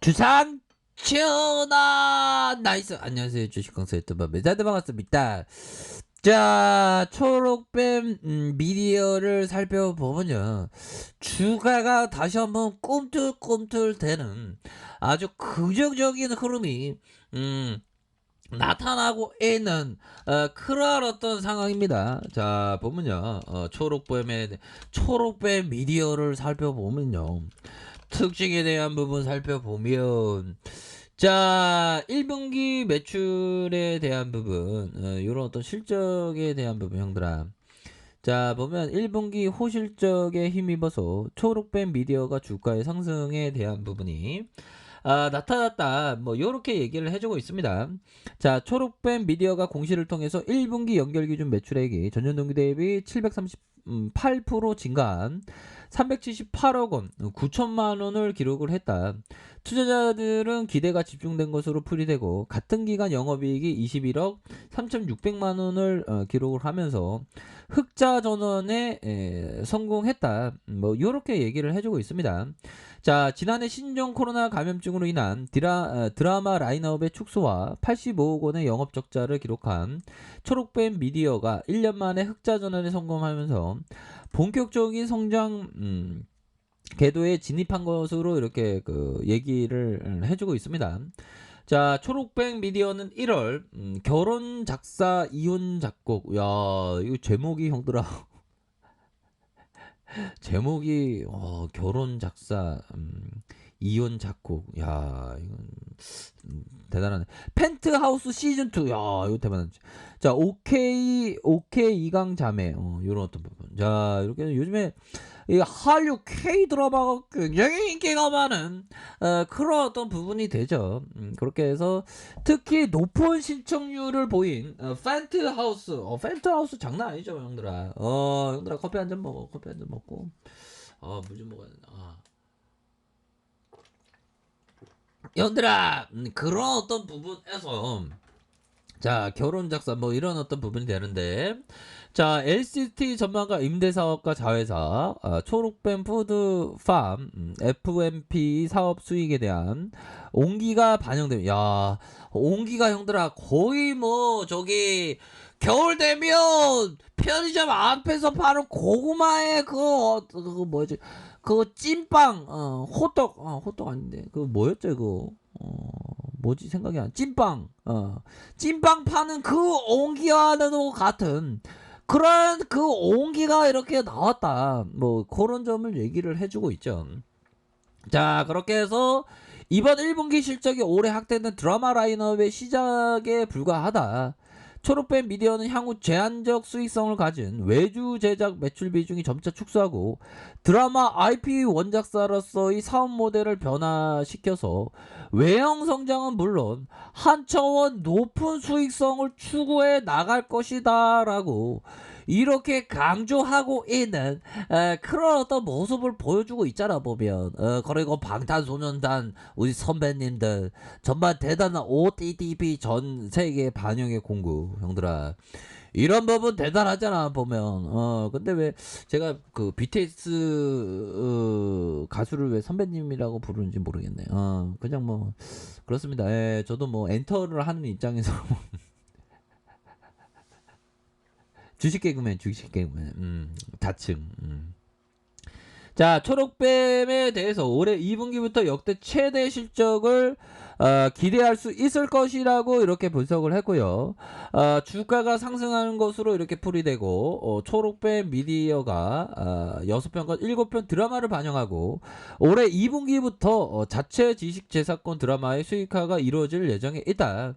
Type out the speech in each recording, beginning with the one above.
주상 전화 나이스. 안녕하세요, 주식강사 유튜버 매자드 반갑습니다. 자, 초록뱀 미디어를 살펴보면요, 주가가 다시 한번 꿈틀꿈틀대는 아주 긍정적인 흐름이 나타나고 있는 그런 어떤 상황입니다. 자, 보면요, 초록뱀 미디어를 살펴보면요, 특징에 대한 부분 살펴보면, 자, 1분기 매출에 대한 부분, 요런 어떤 실적에 대한 부분, 형들아. 자, 보면 1분기 호실적에 힘입어서 초록뱀 미디어가 주가의 상승에 대한 부분이 나타났다, 뭐 요렇게 얘기를 해주고 있습니다. 자, 초록뱀 미디어가 공시를 통해서 1분기 연결 기준 매출액이 전년 동기 대비 738% 증가한 378억 원, 9천만 원을 기록을 했다. 투자자들은 기대가 집중된 것으로 풀이되고, 같은 기간 영업이익이 21억 3,600만 원을 기록을 하면서 흑자 전환에 성공했다. 뭐 요렇게 얘기를 해주고 있습니다. 자, 지난해 신종 코로나 감염증으로 인한 드라마 라인업의 축소와 85억 원의 영업 적자를 기록한 초록뱀 미디어가 1년 만에 흑자 전환에 성공하면서 본격적인 성장 궤도에 진입한 것으로 이렇게 얘기를 해주고 있습니다. 자, 초록뱀 미디어는 1월 결혼 작사 이혼 작곡. 야, 이거 제목이 형들아 제목이 결혼 작사 이혼 작곡. 야, 이건 대단하네. 펜트하우스 시즌 2. 야, 이거 대단하네. 자, 오케이 이강 자매. 요런 어떤 부분. 자, 이렇게 요즘에 이 한류 K 드라마가 굉장히 인기가 많은 그런 어떤 부분이 되죠. 그렇게 해서 특히 높은 신청률을 보인 펜트하우스. 펜트하우스 장난 아니죠, 형들아. 형들아, 커피 한 잔 먹어. 커피 한 잔 먹고 물 좀 먹어야 돼. 형들아, 그런 어떤 부분에서, 자, 결혼 작사 뭐 이런 어떤 부분이 되는데, 자, LCT 전망가 임대사업가 자회사 초록뱀 푸드팜 FMP 사업 수익에 대한 온기가 반영됩니다. 야, 온기가 형들아 거의 뭐 저기 겨울 되면 편의점 앞에서 파는 고구마에 그거 뭐지, 그거 찐빵, 호떡 아닌데 그거 뭐였죠 그거, 뭐지 생각이 안. 찐빵 파는 그 온기와는 같은 그런 그 온기가 이렇게 나왔다, 뭐 그런 점을 얘기를 해주고 있죠. 자, 그렇게 해서 이번 1분기 실적이 올해 확대된 드라마 라인업의 시작에 불과하다. 초록뱀 미디어는 향후 제한적 수익성을 가진 외주 제작 매출 비중이 점차 축소하고, 드라마 IP 원작사로서의 사업 모델을 변화시켜서 외형 성장은 물론 한 차원 높은 수익성을 추구해 나갈 것이다 라고 이렇게 강조하고 있는 그런 어떤 모습을 보여주고 있잖아, 보면. 그리고 방탄소년단 우리 선배님들 정말 대단한 OTTP 전 세계 반영의 공구, 형들아. 이런 부분 대단하잖아, 보면. 근데 왜 제가 그 BTS 가수를 왜 선배님이라고 부르는지 모르겠네. 그냥 뭐 그렇습니다. 예, 저도 뭐 엔터를 하는 입장에서 주식 개그맨, 다층. 자, 초록뱀에 대해서 올해 2분기부터 역대 최대 실적을 기대할 수 있을 것이라고 이렇게 분석을 했고요. 주가가 상승하는 것으로 이렇게 풀이되고, 초록뱀 미디어가 6편과 7편 드라마를 반영하고 올해 2분기부터 자체 지식재산권 드라마의 수익화가 이루어질 예정에 있다.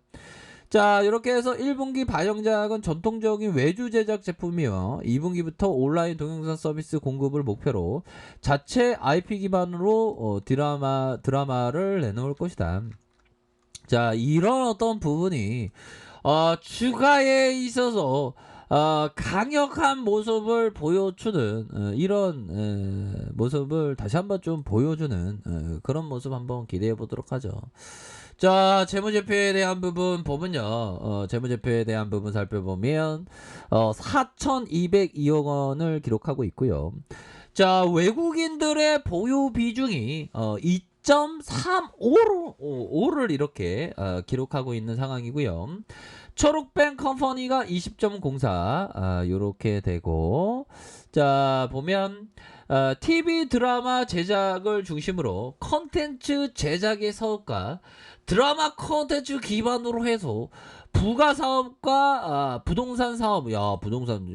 자, 이렇게 해서 1분기 반영작은 전통적인 외주 제작 제품이며 2분기부터 온라인 동영상 서비스 공급을 목표로 자체 IP 기반으로 드라마를 내놓을 것이다. 자, 이런 어떤 부분이 주가에 있어서 강력한 모습을 보여주는 이런 모습을 다시 한번 좀 보여주는 그런 모습 한번 기대해 보도록 하죠. 자, 재무제표에 대한 부분 보면요, 재무제표에 대한 부분 살펴보면 4,202억 원을 기록하고 있고요. 자, 외국인들의 보유 비중이 20.35를 이렇게 기록하고 있는 상황이고요. 초록뱅 컴퍼니가 20.04 요렇게 되고, 자 보면 TV 드라마 제작을 중심으로 컨텐츠 제작의 사업과 드라마 컨텐츠 기반으로 해서 부가 사업과 부동산 사업, 야 부동산,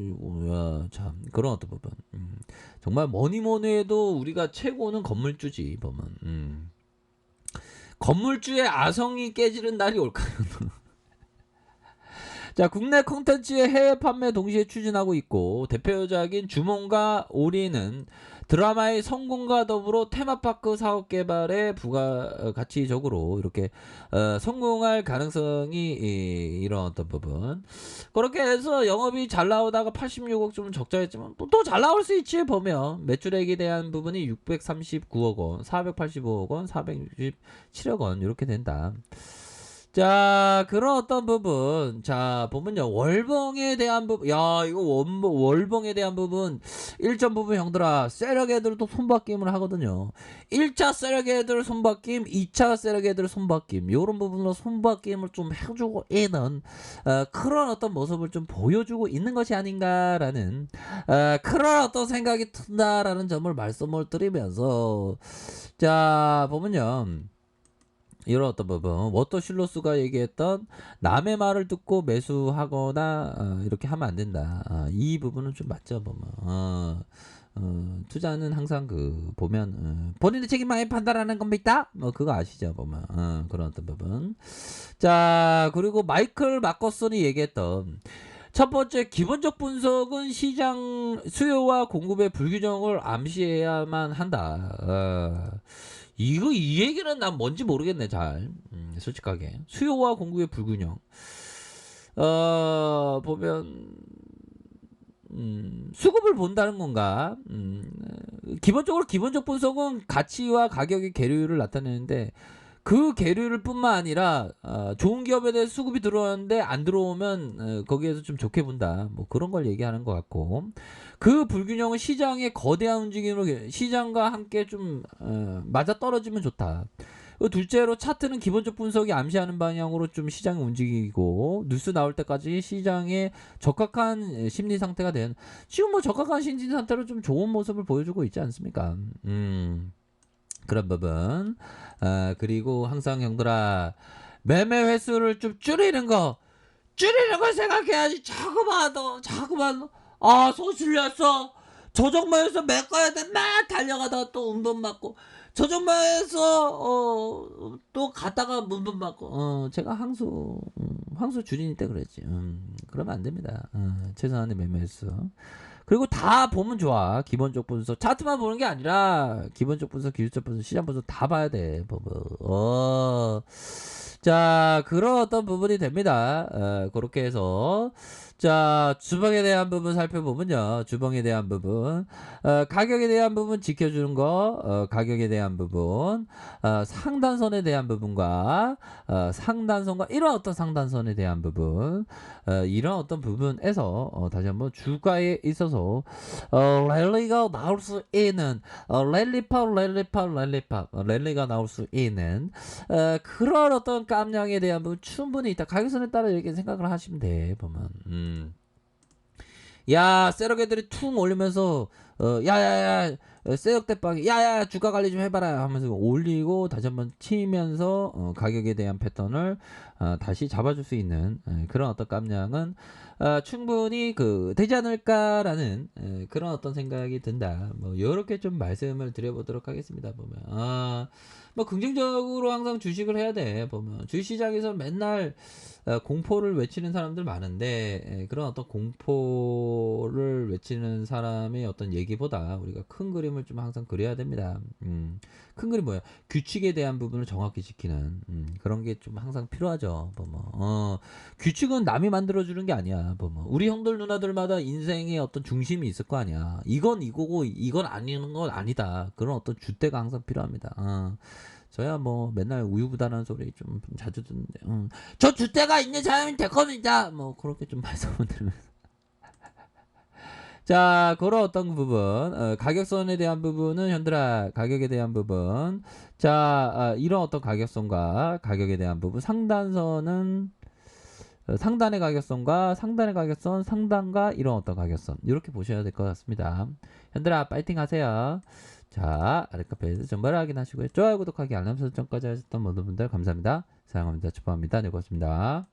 야 참 그런 어떤 부분, 정말 뭐니 해도 우리가 최고는 건물주지 보면. 건물주의 아성이 깨지는 날이 올까요? 자, 국내 콘텐츠의 해외 판매 동시에 추진하고 있고, 대표작인 주몽과 오리는 드라마의 성공과 더불어 테마파크 사업 개발에 부가가치적으로 이렇게 성공할 가능성이 이런 어떤 부분. 그렇게 해서 영업이 잘 나오다가 86억 좀 적자였지만 또 잘 나올 수 있지 보면. 매출액에 대한 부분이 639억 원, 485억 원, 467억 원 이렇게 된다. 자, 그런 어떤 부분. 자, 보면요. 월봉에 대한 부분. 야, 이거 월봉에 대한 부분. 1점 부분 형들아. 세력 애들도 손바뀜을 하거든요. 1차 세력 애들 손바뀜, 2차 세력 애들 손바뀜. 요런 부분으로 손바뀜을 좀 해주고 있는, 그런 어떤 모습을 좀 보여주고 있는 것이 아닌가라는, 그런 어떤 생각이 든다라는 점을 말씀을 드리면서, 자, 보면요. 이런 어떤 부분, 워터실로스가 얘기했던 남의 말을 듣고 매수하거나 이렇게 하면 안 된다. 이 부분은 좀 맞죠 보면. 투자는 항상 그 보면 본인의 책임만에 판단하는 겁니다. 뭐 그거 아시죠 보면. 그런 어떤 부분. 자, 그리고 마이클 마커슨이 얘기했던 첫 번째 기본적 분석은 시장 수요와 공급의 불균형을 암시해야만 한다. 이 얘기는 난 뭔지 모르겠네 잘. 솔직하게 수요와 공급의 불균형. 보면 수급을 본다는 건가? 기본적으로 기본적 분석은 가치와 가격의 계류를 나타내는데, 그 계류를 뿐만 아니라 좋은 기업에 대해 수급이 들어오는데 안 들어오면 거기에서 좀 좋게 본다. 뭐 그런 걸 얘기하는 것 같고, 그 불균형은 시장의 거대한 움직임으로 시장과 함께 좀 맞아 떨어지면 좋다. 둘째로 차트는 기본적 분석이 암시하는 방향으로 좀 시장이 움직이고, 뉴스 나올 때까지 시장의 적합한 심리 상태가 된, 지금 뭐 적합한 심리 상태로 좀 좋은 모습을 보여주고 있지 않습니까? 그런 부분. 그리고 항상 형들아, 매매 횟수를 좀 줄이는 거 생각해야지. 자꾸만 소실렸어. 저정마에서 메꿔야 돼. 막 달려가다가 또 운번 맞고, 저정마에서 또 가다가 문번 맞고. 제가 황수 주린이 때 그랬지. 그러면 안 됩니다. 최소한의 매매 횟수. 그리고 다 보면 좋아. 기본적 분석 차트만 보는 게 아니라 기본적 분석, 기술적 분석, 시장 분석 다 봐야 돼. 자, 그런 어떤 부분이 됩니다. 그렇게 해서 자, 주봉에 대한 부분 살펴보면요. 주봉에 대한 부분, 가격에 대한 부분 지켜주는 거, 가격에 대한 부분, 상단선에 대한 부분과 상단선과 이런 어떤 상단선에 대한 부분, 이런 어떤 부분에서 다시 한번 주가에 있어서 랠리가 나올 수 있는, 랠리가 나올 수 있는 그런 어떤 깜냥에 대한 부분 충분히 있다. 가격선에 따라 이렇게 생각을 하시면 돼 보면. 야, 세력 애들이 퉁 올리면서 야야야 세력 대빵이 야야 주가 관리 좀 해봐라 하면서 올리고 다시 한번 치면서 가격에 대한 패턴을 다시 잡아줄 수 있는 그런 어떤 깜냥은 충분히 되지 않을까라는 그런 어떤 생각이 든다. 뭐 이렇게 좀 말씀을 드려보도록 하겠습니다. 보면 뭐 긍정적으로 항상 주식을 해야 돼. 보면 주식시장에서 맨날 공포를 외치는 사람들 많은데, 그런 어떤 공포를 외치는 사람의 어떤 얘기보다 우리가 큰 그림을 좀 항상 그려야 됩니다. 큰 그림 뭐야? 규칙에 대한 부분을 정확히 지키는 그런 게 좀 항상 필요하죠. 규칙은 남이 만들어주는 게 아니야. 우리 형들 누나들마다 인생의 어떤 중심이 있을 거 아니야. 이건 이거고 이건 아닌 건 아니다. 그런 어떤 줏대가 항상 필요합니다. 저야 뭐 맨날 우유부단한 소리 좀 자주 듣는데, 저 줏대가 있는 사람이 될 겁니다. 뭐 그렇게 좀 말씀을 드리면서 자, 그런 어떤 부분, 가격선에 대한 부분은 현들아, 가격에 대한 부분. 자, 이런 어떤 가격선과 가격에 대한 부분. 상단선은 상단의 가격선과 상단의 가격선, 상단과 이런 어떤 가격선. 이렇게 보셔야 될 것 같습니다. 현들아, 파이팅 하세요. 자, 아랫카페에서 정보를 확인하시고요. 좋아요, 구독하기, 알람 설정까지 하셨던 모든 분들 감사합니다. 사랑합니다. 축복합니다. 네, 고맙습니다.